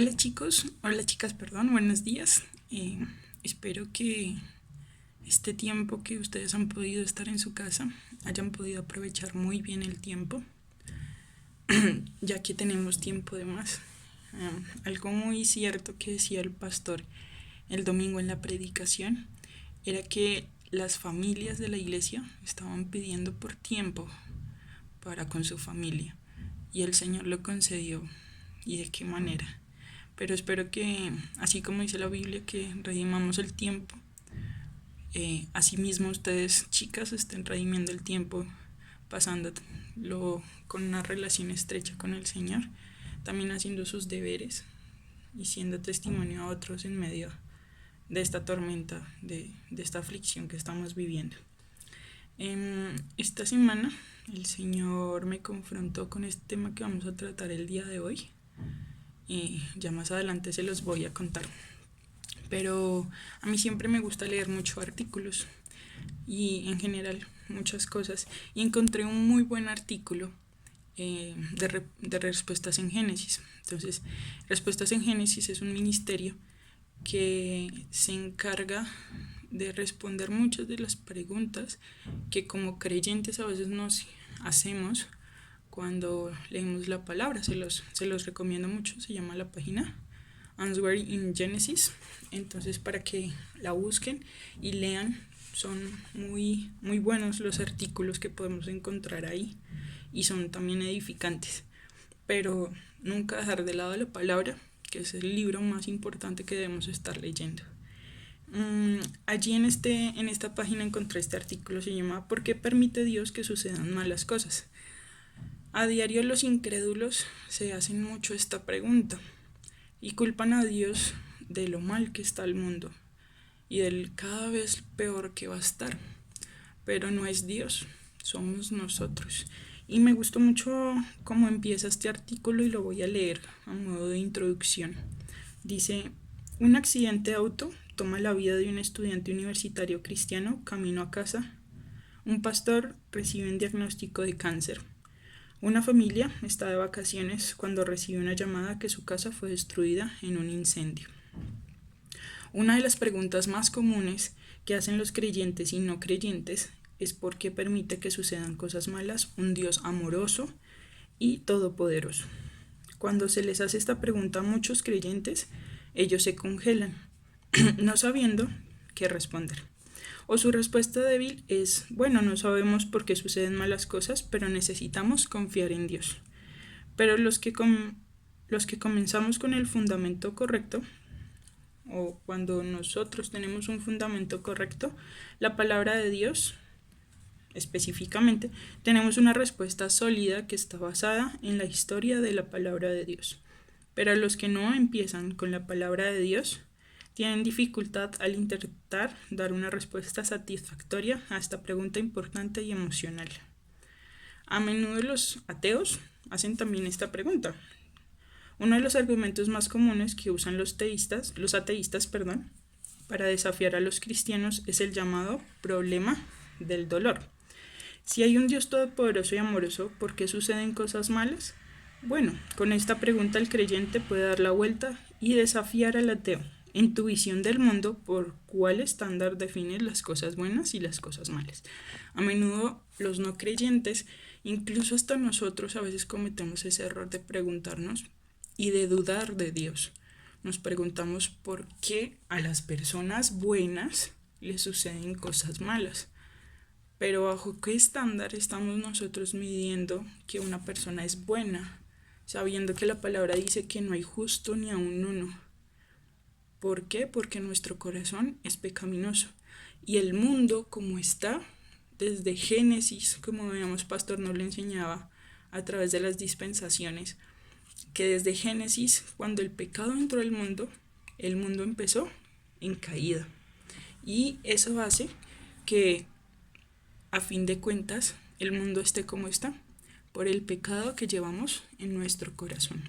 Hola chicos, hola chicas, perdón, buenos días. Espero que este tiempo que ustedes han podido estar en su casa hayan podido aprovechar muy bien el tiempo, ya que tenemos tiempo de más. Algo muy cierto que decía el pastor el domingo en la predicación era que las familias de la iglesia estaban pidiendo por tiempo para con su familia y el Señor lo concedió. ¿Y de qué manera? Pero espero que, así como dice la Biblia, que redimamos el tiempo, asimismo ustedes, chicas, estén redimiendo el tiempo, pasándolo con una relación estrecha con el Señor, también haciendo sus deberes y siendo testimonio a otros en medio de esta tormenta, de esta aflicción que estamos viviendo. Esta semana el Señor me confrontó con este tema que vamos a tratar el día de hoy, y ya más adelante se los voy a contar. Pero a mí siempre me gusta leer muchos artículos y en general muchas cosas, y encontré un muy buen artículo de Respuestas en Génesis. Entonces, Respuestas en Génesis es un ministerio que se encarga de responder muchas de las preguntas que como creyentes a veces nos hacemos cuando leemos la palabra. Se los recomiendo mucho, se llama la página Answering in Genesis. Entonces, para que la busquen y lean, son muy, muy buenos los artículos que podemos encontrar ahí y son también edificantes. Pero nunca dejar de lado la palabra, que es el libro más importante que debemos estar leyendo. Allí en esta página encontré este artículo, se llama ¿Por qué permite Dios que sucedan malas cosas? A diario los incrédulos se hacen mucho esta pregunta y culpan a Dios de lo mal que está el mundo y del cada vez peor que va a estar. Pero no es Dios, somos nosotros. Y me gustó mucho cómo empieza este artículo y lo voy a leer a modo de introducción. Dice, un accidente de auto toma la vida de un estudiante universitario cristiano camino a casa. Un pastor recibe un diagnóstico de cáncer. Una familia está de vacaciones cuando recibe una llamada que su casa fue destruida en un incendio. Una de las preguntas más comunes que hacen los creyentes y no creyentes es por qué permite que sucedan cosas malas un Dios amoroso y todopoderoso. Cuando se les hace esta pregunta a muchos creyentes, ellos se congelan, no sabiendo qué responder. O su respuesta débil es, bueno, no sabemos por qué suceden malas cosas, pero necesitamos confiar en Dios. Pero los que comenzamos con el fundamento correcto, o cuando nosotros tenemos un fundamento correcto, la palabra de Dios, específicamente, tenemos una respuesta sólida que está basada en la historia de la palabra de Dios. Pero los que no empiezan con la palabra de Dios tienen dificultad al intentar dar una respuesta satisfactoria a esta pregunta importante y emocional. A menudo los ateos hacen también esta pregunta. Uno de los argumentos más comunes que usan los ateístas, para desafiar a los cristianos es el llamado problema del dolor. Si hay un Dios todopoderoso y amoroso, ¿por qué suceden cosas malas? Bueno, con esta pregunta el creyente puede dar la vuelta y desafiar al ateo. En tu visión del mundo, ¿por cuál estándar defines las cosas buenas y las cosas malas? A menudo los no creyentes, incluso hasta nosotros, a veces cometemos ese error de preguntarnos y de dudar de Dios. Nos preguntamos por qué a las personas buenas les suceden cosas malas. Pero ¿bajo qué estándar estamos nosotros midiendo que una persona es buena, sabiendo que la palabra dice que no hay justo ni aun uno? ¿Por qué? Porque nuestro corazón es pecaminoso. Y el mundo como está, desde Génesis, como veíamos, Pastor nos lo enseñaba a través de las dispensaciones, que desde Génesis, cuando el pecado entró al mundo, el mundo empezó en caída. Y eso hace que, a fin de cuentas, el mundo esté como está, por el pecado que llevamos en nuestro corazón.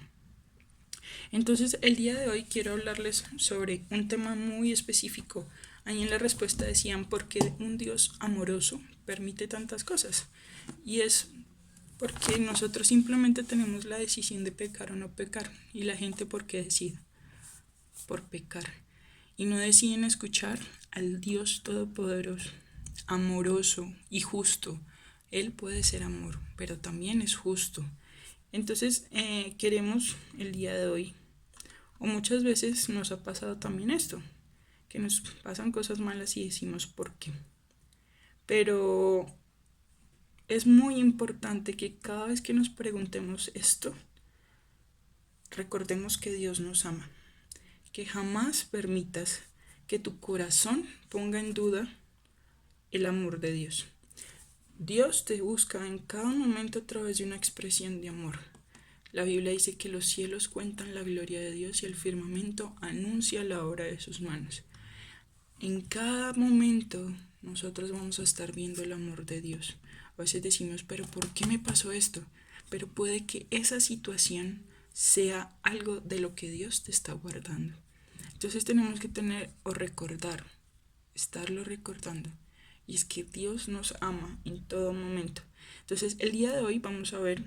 Entonces, el día de hoy quiero hablarles sobre un tema muy específico. Ahí en la respuesta decían, ¿por qué un Dios amoroso permite tantas cosas? Y es Porque nosotros simplemente tenemos la decisión de pecar o no pecar. ¿Y la gente por qué decide? Por pecar. Y no deciden escuchar al Dios Todopoderoso, amoroso y justo. Él puede ser amor, pero también es justo. Entonces, queremos el día de hoy, o muchas veces nos ha pasado también esto, que nos pasan cosas malas y decimos por qué. Pero es muy importante que cada vez que nos preguntemos esto, recordemos que Dios nos ama, que jamás permitas que tu corazón ponga en duda el amor de Dios. Dios te busca en cada momento a través de una expresión de amor. La Biblia dice que los cielos cuentan la gloria de Dios y el firmamento anuncia la obra de sus manos. En cada momento nosotros vamos a estar viendo el amor de Dios. A veces decimos, pero ¿por qué me pasó esto? Pero puede que esa situación sea algo de lo que Dios te está guardando. Entonces tenemos que tener o recordar, estarlo recordando. Y es que Dios nos ama en todo momento. Entonces el día de hoy vamos a ver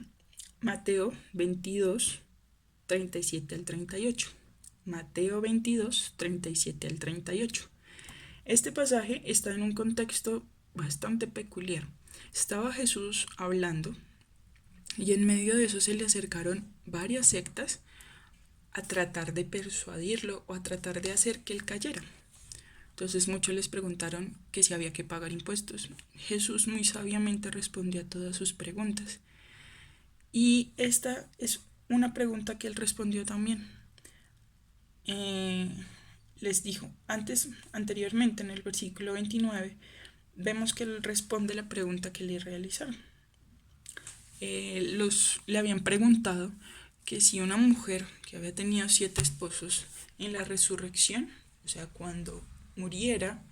Mateo 22, 37 al 38. Mateo 22, 37 al 38. Este pasaje está en un contexto bastante peculiar. Estaba Jesús hablando y en medio de eso se le acercaron varias sectas a tratar de persuadirlo o a tratar de hacer que él cayera. Entonces muchos les preguntaron que si había que pagar impuestos. Jesús muy sabiamente respondió a todas sus preguntas. Y esta es una pregunta que él respondió también. Les dijo, anteriormente en el versículo 29, vemos que él responde la pregunta que le realizaron. Le habían preguntado que si una mujer que había tenido 7 esposos en la resurrección, o sea, cuando muriera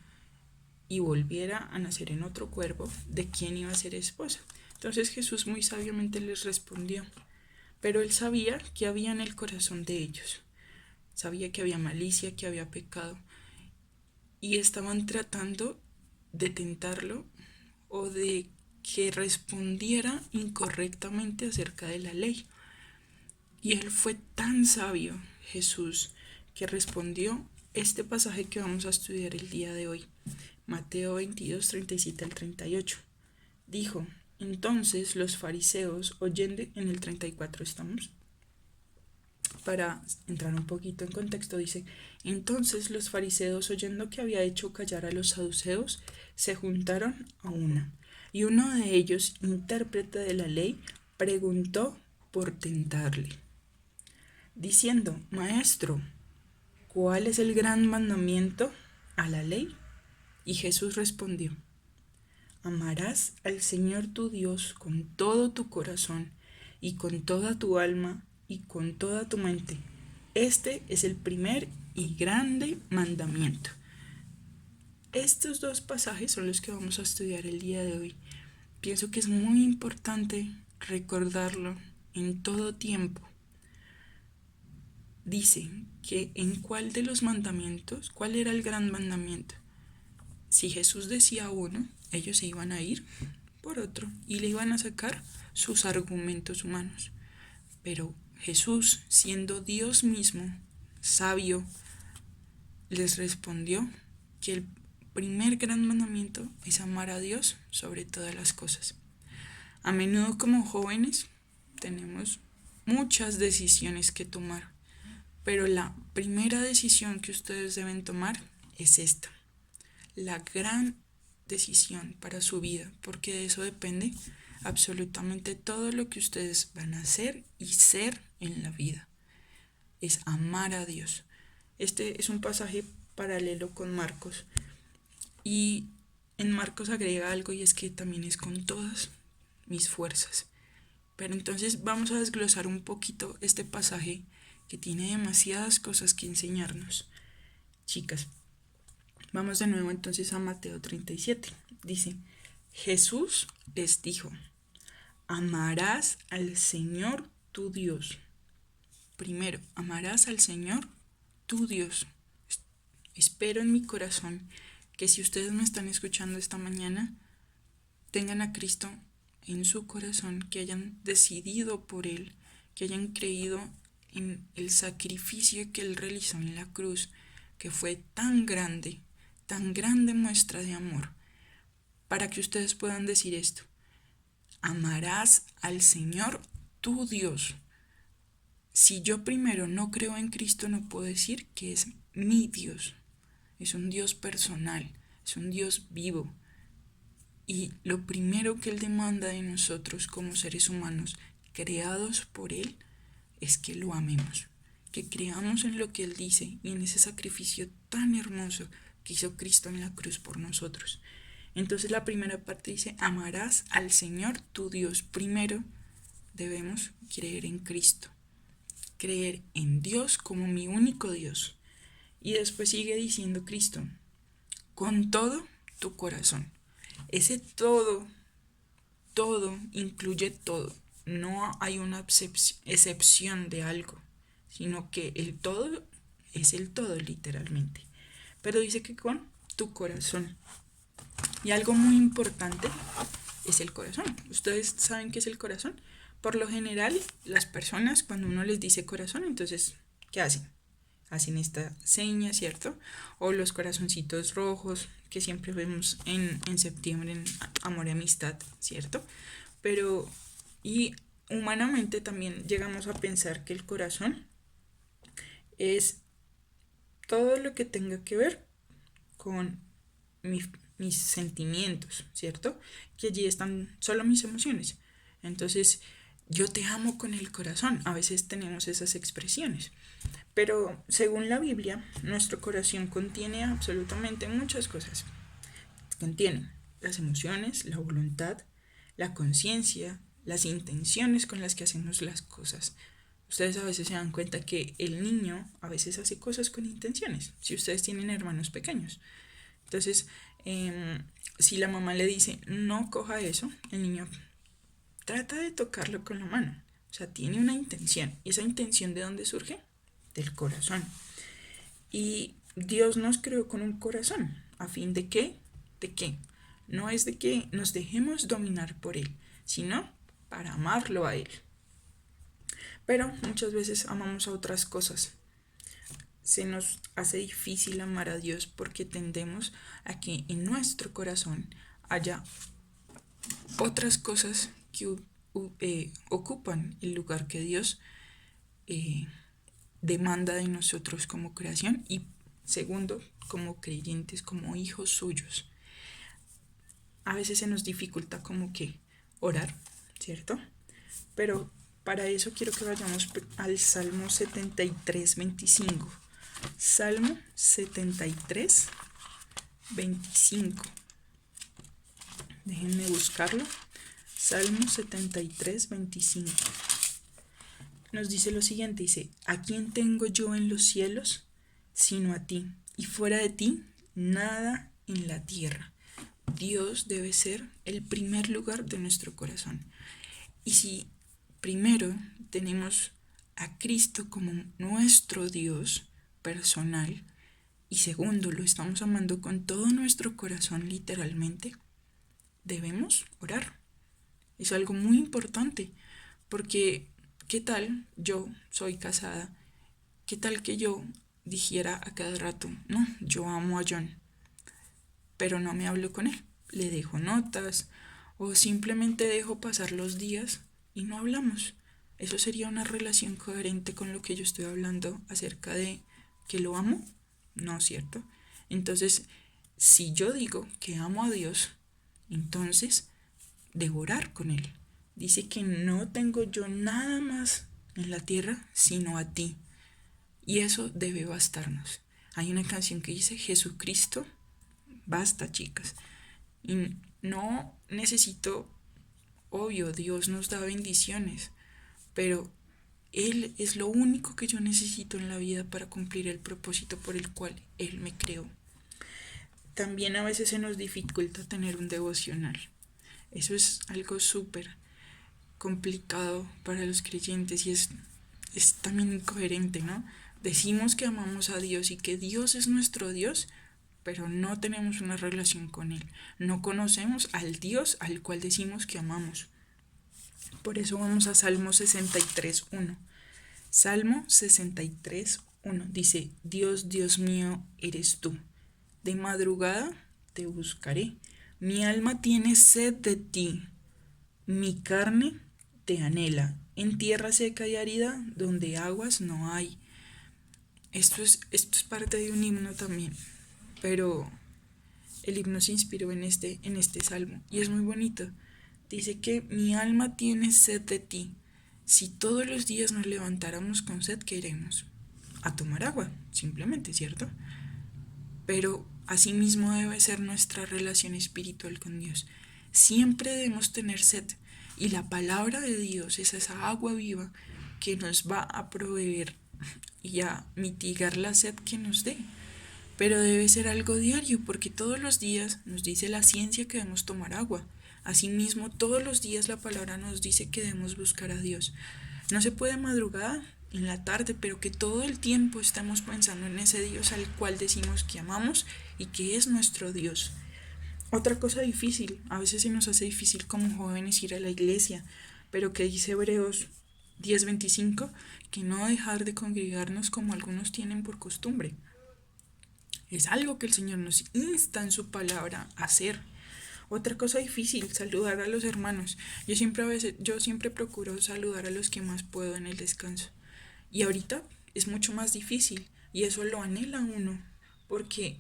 y volviera a nacer en otro cuerpo, ¿de quién iba a ser esposa? Entonces Jesús muy sabiamente les respondió, pero él sabía que había en el corazón de ellos, sabía que había malicia, que había pecado, y estaban tratando de tentarlo o de que respondiera incorrectamente acerca de la ley. Y él fue tan sabio, Jesús, que respondió este pasaje que vamos a estudiar el día de hoy, Mateo 22, 37 al 38. Dijo, entonces los fariseos, oyendo, en el 34 estamos, para entrar un poquito en contexto, dice, entonces los fariseos, oyendo que había hecho callar a los saduceos, se juntaron a una. Y uno de ellos, intérprete de la ley, preguntó por tentarle, diciendo, Maestro, ¿cuál es el gran mandamiento a la ley? Y Jesús respondió, amarás al Señor tu Dios con todo tu corazón y con toda tu alma y con toda tu mente. Este es el primer y grande mandamiento. Estos dos pasajes son los que vamos a estudiar el día de hoy. Pienso que es muy importante recordarlo en todo tiempo. Dice que en cuál de los mandamientos, cuál era el gran mandamiento. Si Jesús decía uno, ellos se iban a ir por otro y le iban a sacar sus argumentos humanos. Pero Jesús, siendo Dios mismo, sabio, les respondió que el primer gran mandamiento es amar a Dios sobre todas las cosas. A menudo como jóvenes tenemos muchas decisiones que tomar, pero la primera decisión que ustedes deben tomar es esta, la gran decisión para su vida, porque de eso depende absolutamente todo lo que ustedes van a hacer y ser en la vida. Es amar a Dios. Este es un pasaje paralelo con Marcos. Y en Marcos agrega algo y es que también es con todas mis fuerzas. Pero entonces vamos a desglosar un poquito este pasaje que tiene demasiadas cosas que enseñarnos. Chicas, vamos de nuevo entonces a Mateo 37. Dice, Jesús les dijo, amarás al Señor tu Dios. Primero, amarás al Señor tu Dios. Espero en mi corazón que si ustedes me están escuchando esta mañana, tengan a Cristo en su corazón, que hayan decidido por Él, que hayan creído en el sacrificio que Él realizó en la cruz, que fue tan grande muestra de amor, para que ustedes puedan decir esto: amarás al Señor tu Dios. Si yo primero no creo en Cristo, no puedo decir que es mi Dios. Es un Dios personal, es un Dios vivo. Y lo primero que Él demanda de nosotros como seres humanos, creados por Él, es que lo amemos, que creamos en lo que Él dice y en ese sacrificio tan hermoso que hizo Cristo en la cruz por nosotros. Entonces la primera parte dice: amarás al Señor tu Dios. Primero debemos creer en Cristo, creer en Dios como mi único Dios. Y después sigue diciendo Cristo: con todo tu corazón. Ese todo incluye todo. No hay una excepción de algo, sino que el todo es el todo, literalmente. Pero dice que con tu corazón. Y algo muy importante es el corazón. ¿Ustedes saben qué es el corazón? Por lo general, las personas, cuando uno les dice corazón, entonces, ¿qué hacen? Hacen esta seña, ¿cierto? O los corazoncitos rojos que siempre vemos en septiembre en Amor y Amistad, ¿cierto? Pero, y humanamente también llegamos a pensar que el corazón es todo lo que tenga que ver con mis sentimientos, ¿cierto? Que allí están solo mis emociones. Entonces, yo te amo con el corazón. A veces tenemos esas expresiones. Pero según la Biblia, nuestro corazón contiene absolutamente muchas cosas. Contiene las emociones, la voluntad, la conciencia, las intenciones con las que hacemos las cosas. Ustedes a veces se dan cuenta que el niño a veces hace cosas con intenciones, si ustedes tienen hermanos pequeños. Entonces, si la mamá le dice no coja eso, el niño trata de tocarlo con la mano. O sea, tiene una intención. ¿Y esa intención de dónde surge? Del corazón. Y Dios nos creó con un corazón. ¿A fin de qué? ¿De qué? No es de que nos dejemos dominar por Él, sino para amarlo a Él. Pero muchas veces amamos a otras cosas. Se nos hace difícil amar a Dios porque tendemos a que en nuestro corazón haya otras cosas que ocupan el lugar que Dios demanda de nosotros como creación y segundo, como creyentes, como hijos suyos. A veces se nos dificulta como que orar, ¿cierto? Pero para eso quiero que vayamos al Salmo 73, 25. Salmo 73, 25. Déjenme buscarlo. Salmo 73, 25. Nos dice lo siguiente, dice: ¿a quién tengo yo en los cielos sino a ti? Y fuera de ti, nada en la tierra. Dios debe ser el primer lugar de nuestro corazón. Y si primero tenemos a Cristo como nuestro Dios personal, y segundo, lo estamos amando con todo nuestro corazón literalmente, debemos orar. Es algo muy importante, porque ¿qué tal yo soy casada? ¿Qué tal que yo dijera a cada rato, no, yo amo a John, pero no me hablo con él? Le dejo notas o simplemente dejo pasar los días y no hablamos. ¿Eso sería una relación coherente con lo que yo estoy hablando acerca de que lo amo? No, ¿cierto? Entonces, si yo digo que amo a Dios, entonces debo orar con Él. Dice que no tengo yo nada más en la tierra sino a ti. Y eso debe bastarnos. Hay una canción que dice: Jesucristo, basta, chicas. Y no necesito, obvio, Dios nos da bendiciones, pero Él es lo único que yo necesito en la vida para cumplir el propósito por el cual Él me creó. También a veces se nos dificulta tener un devocional. Eso es algo súper complicado para los creyentes y es también incoherente, ¿no? Decimos que amamos a Dios y que Dios es nuestro Dios, pero no tenemos una relación con Él. No conocemos al Dios al cual decimos que amamos. Por eso vamos a Salmo 63:1. Salmo 63:1 dice: Dios, Dios mío, eres tú. De madrugada te buscaré. Mi alma tiene sed de ti. Mi carne te anhela. En tierra seca y árida, donde aguas no hay. Esto es parte de un himno también, pero el himno se inspiró en este salmo y es muy bonito. Dice que mi alma tiene sed de ti. Si todos los días nos levantáramos con sed, ¿qué iremos? A tomar agua, simplemente, ¿cierto? Pero asimismo debe ser nuestra relación espiritual con Dios. Siempre debemos tener sed y la palabra de Dios es esa agua viva que nos va a proveer y a mitigar la sed que nos dé. Pero debe ser algo diario porque todos los días nos dice la ciencia que debemos tomar agua. Asimismo, todos los días la palabra nos dice que debemos buscar a Dios. No se puede madrugar en la tarde, pero que todo el tiempo estamos pensando en ese Dios al cual decimos que amamos y que es nuestro Dios. Otra cosa difícil, a veces se nos hace difícil como jóvenes ir a la iglesia, pero que dice Hebreos 10:25, que no dejar de congregarnos como algunos tienen por costumbre. Es algo que el Señor nos insta en su palabra a hacer. Otra cosa difícil, saludar a los hermanos. Yo siempre procuro saludar a los que más puedo en el descanso. Y ahorita es mucho más difícil y eso lo anhela uno, porque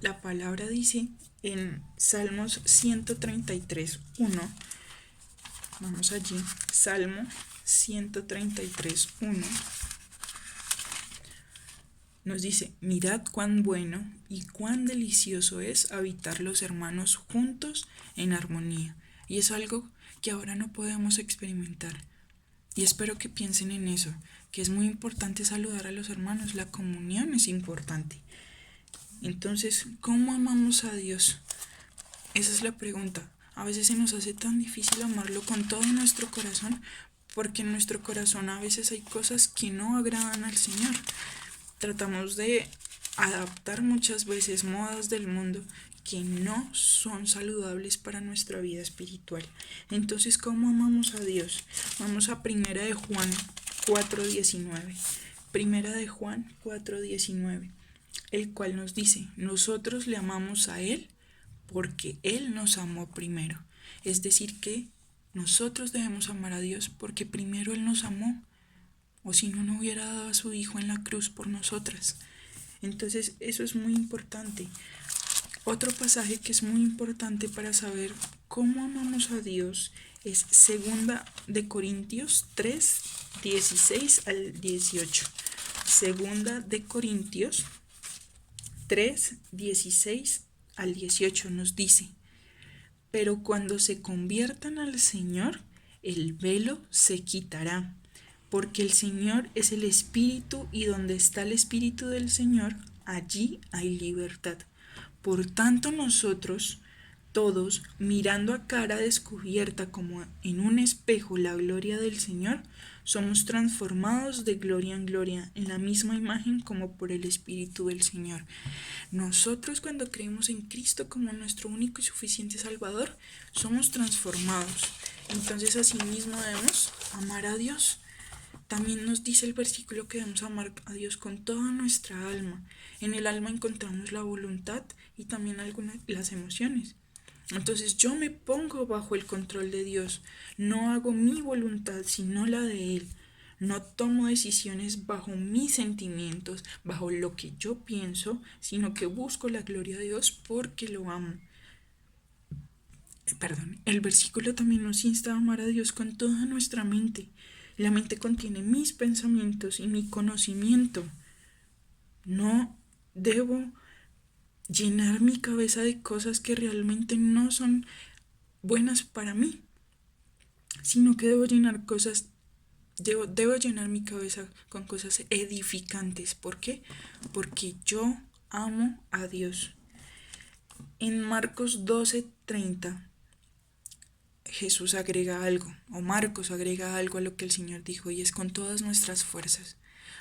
la palabra dice en Salmos 133:1, vamos allí, Salmo 133:1, nos dice: mirad cuán bueno y cuán delicioso es habitar los hermanos juntos en armonía. Y es algo que ahora no podemos experimentar. Y espero que piensen en eso, que es muy importante saludar a los hermanos, la comunión es importante. Entonces, ¿cómo amamos a Dios? Esa es la pregunta. A veces se nos hace tan difícil amarlo con todo nuestro corazón, porque en nuestro corazón a veces hay cosas que no agradan al Señor. Tratamos de adaptar muchas veces modas del mundo que no son saludables para nuestra vida espiritual. Entonces, ¿cómo amamos a Dios? Vamos a Primera de Juan 4:19. Primera de Juan 4:19, el cual nos dice: nosotros le amamos a Él porque Él nos amó primero. Es decir, que nosotros debemos amar a Dios porque primero Él nos amó, o si no, no hubiera dado a su Hijo en la cruz por nosotras. Entonces, eso es muy importante. Otro pasaje que es muy importante para saber cómo amamos a Dios es 2 Corintios 3:16-18. 2 Corintios 3:16-18 nos dice: pero cuando se conviertan al Señor, el velo se quitará, porque el Señor es el Espíritu, y donde está el Espíritu del Señor, allí hay libertad. Por tanto, nosotros todos, mirando a cara descubierta como en un espejo la gloria del Señor, somos transformados de gloria en gloria en la misma imagen como por el Espíritu del Señor. Nosotros, cuando creemos en Cristo como nuestro único y suficiente Salvador, somos transformados. Entonces, asimismo debemos amar a Dios. También nos dice el versículo que debemos amar a Dios con toda nuestra alma. En el alma encontramos la voluntad y también las emociones. Entonces yo me pongo bajo el control de Dios. No hago mi voluntad, sino la de Él. No tomo decisiones bajo mis sentimientos, bajo lo que yo pienso, sino que busco la gloria de Dios porque lo amo. El versículo también nos insta a amar a Dios con toda nuestra mente. La mente contiene mis pensamientos y mi conocimiento. No debo llenar mi cabeza de cosas que realmente no son buenas para mí, sino que debo llenar mi cabeza con cosas edificantes. ¿Por qué? Porque yo amo a Dios. En Marcos 12:30, Jesús agrega algo, o Marcos agrega algo a lo que el Señor dijo, y es: con todas nuestras fuerzas.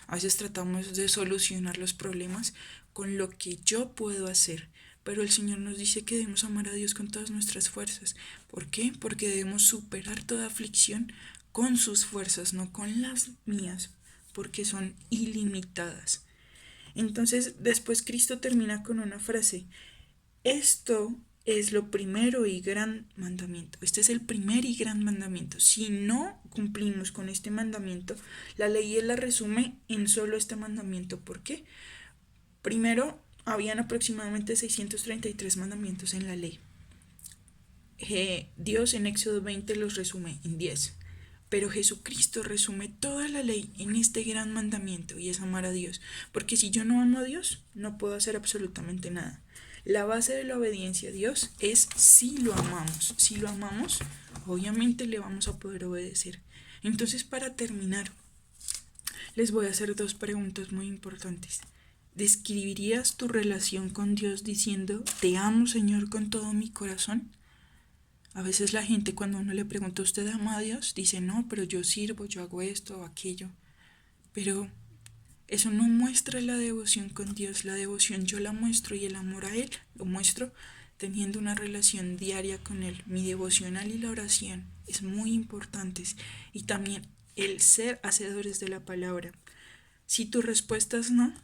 A veces tratamos de solucionar los problemas con lo que yo puedo hacer, pero el Señor nos dice que debemos amar a Dios con todas nuestras fuerzas. ¿Por qué? Porque debemos superar toda aflicción con sus fuerzas, no con las mías, porque son ilimitadas. Entonces, después Cristo termina con una frase: esto es lo primero y gran mandamiento. Este es el primer y gran mandamiento. Si no cumplimos con este mandamiento, la ley él la resume en solo este mandamiento. ¿Por qué? Primero, habían aproximadamente 633 mandamientos en la ley. Dios en Éxodo 20 los resume en 10. Pero Jesucristo resume toda la ley en este gran mandamiento, y es amar a Dios. Porque si yo no amo a Dios, no puedo hacer absolutamente nada. La base de la obediencia a Dios es si lo amamos. Si lo amamos, obviamente le vamos a poder obedecer. Entonces, para terminar, les voy a hacer dos preguntas muy importantes. ¿Describirías tu relación con Dios diciendo: te amo, Señor, con todo mi corazón? A veces la gente, cuando uno le pregunta: ¿usted ama a Dios?, dice: no, pero yo sirvo, yo hago esto o aquello. Pero eso no muestra la devoción con Dios. La devoción yo la muestro, y el amor a Él lo muestro teniendo una relación diaria con Él. Mi devocional y la oración es muy importantes, y también el ser hacedores de la palabra. Si tu respuesta es no,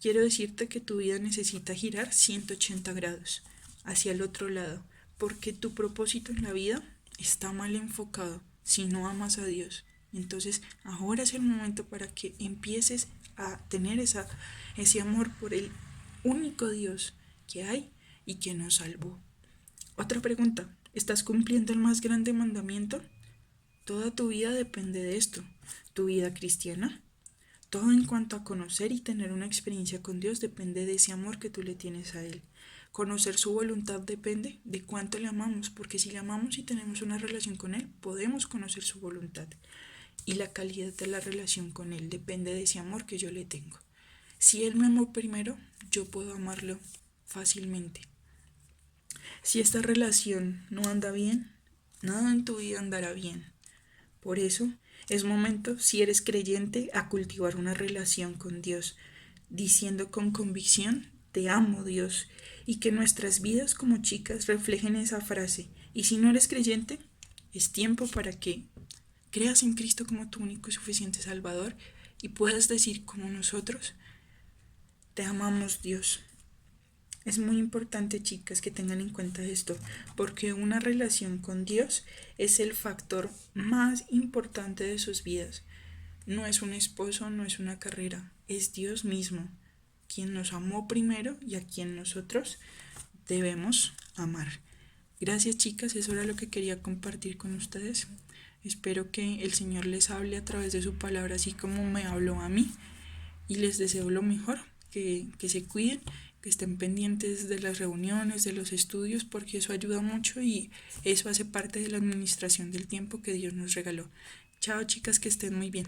quiero decirte que tu vida necesita girar 180 grados hacia el otro lado, porque tu propósito en la vida está mal enfocado si no amas a Dios. Entonces ahora es el momento para que empieces a tener ese amor por el único Dios que hay y que nos salvó. Otra pregunta: ¿estás cumpliendo el más grande mandamiento? Toda tu vida depende de esto. Tu vida cristiana, todo en cuanto a conocer y tener una experiencia con Dios, depende de ese amor que tú le tienes a Él. Conocer su voluntad depende de cuánto le amamos, porque si le amamos y tenemos una relación con Él, podemos conocer su voluntad. Y la calidad de la relación con Él depende de ese amor que yo le tengo. Si Él me amó primero, yo puedo amarlo fácilmente. Si esta relación no anda bien, nada en tu vida andará bien. Por eso es momento, si eres creyente, a cultivar una relación con Dios, diciendo con convicción: te amo, Dios, y que nuestras vidas como chicas reflejen esa frase. Y si no eres creyente, es tiempo para que creas en Cristo como tu único y suficiente Salvador, y puedas decir como nosotros: te amamos, Dios. Es muy importante, chicas, que tengan en cuenta esto, porque una relación con Dios es el factor más importante de sus vidas. No es un esposo, no es una carrera, es Dios mismo, quien nos amó primero y a quien nosotros debemos amar. Gracias, chicas, eso era lo que quería compartir con ustedes. Espero que el Señor les hable a través de su palabra, así como me habló a mí, y les deseo lo mejor, que se cuiden, que estén pendientes de las reuniones, de los estudios, porque eso ayuda mucho y eso hace parte de la administración del tiempo que Dios nos regaló. Chao, chicas, que estén muy bien.